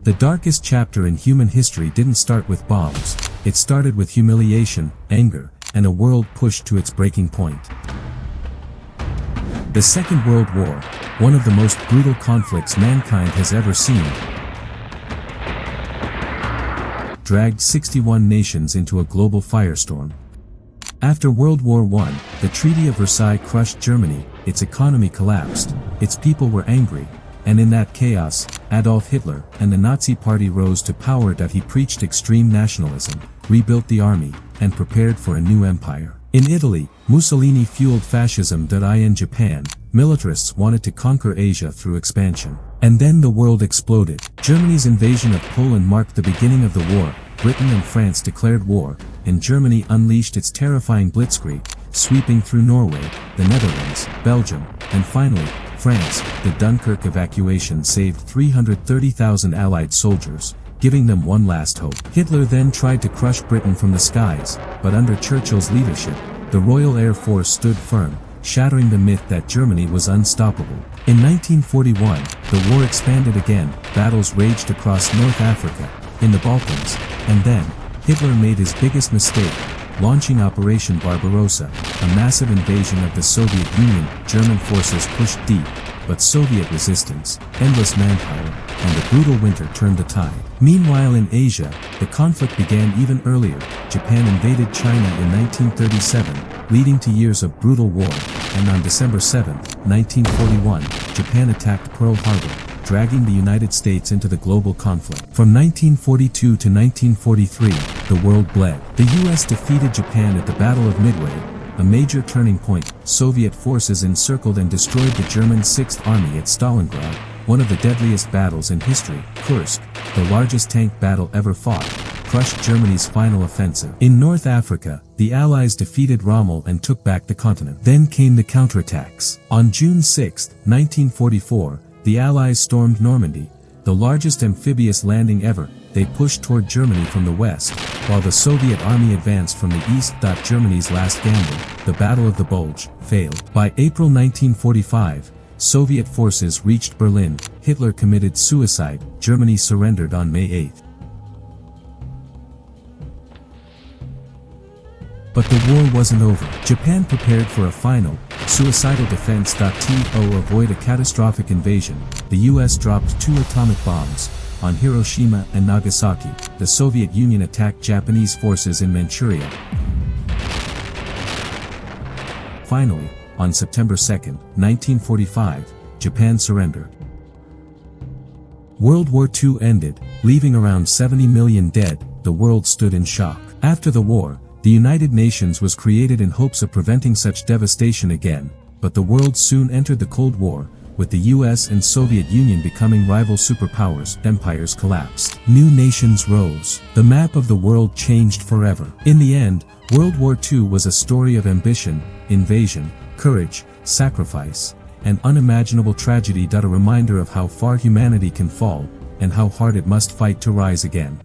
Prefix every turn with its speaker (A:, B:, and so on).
A: The darkest chapter in human history didn't start with bombs. It started with humiliation, anger, and a world pushed to its breaking point. The Second World War, one of the most brutal conflicts mankind has ever seen, dragged 61 nations into a global firestorm. After World War I, the Treaty of Versailles crushed Germany, its economy collapsed, its people were angry, and in that chaos, Adolf Hitler and the Nazi Party rose to power. He preached extreme nationalism, rebuilt the army, and prepared for a new empire. In Italy, Mussolini fueled fascism. In Japan, militarists wanted to conquer Asia through expansion. And then the world exploded. Germany's invasion of Poland marked the beginning of the war. Britain and France declared war, and Germany unleashed its terrifying blitzkrieg, sweeping through Norway, the Netherlands, Belgium, and finally, France. The Dunkirk evacuation saved 330,000 Allied soldiers, giving them one last hope. Hitler then tried to crush Britain from the skies, but under Churchill's leadership, the Royal Air Force stood firm, shattering the myth that Germany was unstoppable. In 1941, the war expanded again. Battles raged across North Africa, in the Balkans, and then, Hitler made his biggest mistake, launching Operation Barbarossa, a massive invasion of the Soviet Union. German forces pushed deep, but Soviet resistance, endless manpower, and a brutal winter turned the tide. Meanwhile in Asia, the conflict began even earlier. Japan invaded China in 1937, leading to years of brutal war, and on December 7, 1941, Japan attacked Pearl Harbor, dragging the United States into the global conflict. From 1942 to 1943, the world bled. The US defeated Japan at the Battle of Midway, a major turning point. Soviet forces encircled and destroyed the German Sixth Army at Stalingrad, one of the deadliest battles in history. Kursk, the largest tank battle ever fought, crushed Germany's final offensive. In North Africa, the Allies defeated Rommel and took back the continent. Then came the counterattacks. On June 6, 1944, the Allies stormed Normandy, the largest amphibious landing ever. They pushed toward Germany from the west, while the Soviet army advanced from the east. Germany's last gamble, the Battle of the Bulge, failed. By April 1945, Soviet forces reached Berlin. Hitler committed suicide. Germany surrendered on May 8. But the war wasn't over. Japan prepared for a final, suicidal defense. To avoid a catastrophic invasion, the US dropped 2 atomic bombs on Hiroshima and Nagasaki. The Soviet Union attacked Japanese forces in Manchuria. Finally, on September 2, 1945, Japan surrendered. World War II ended, leaving around 70 million dead. The world stood in shock. After the war, the United Nations was created in hopes of preventing such devastation again, but the world soon entered the Cold War, with the US and Soviet Union becoming rival superpowers. Empires collapsed. New nations rose. The map of the world changed forever. In the end, World War II was a story of ambition, invasion, courage, sacrifice, and unimaginable tragedy. A reminder of how far humanity can fall, and how hard it must fight to rise again.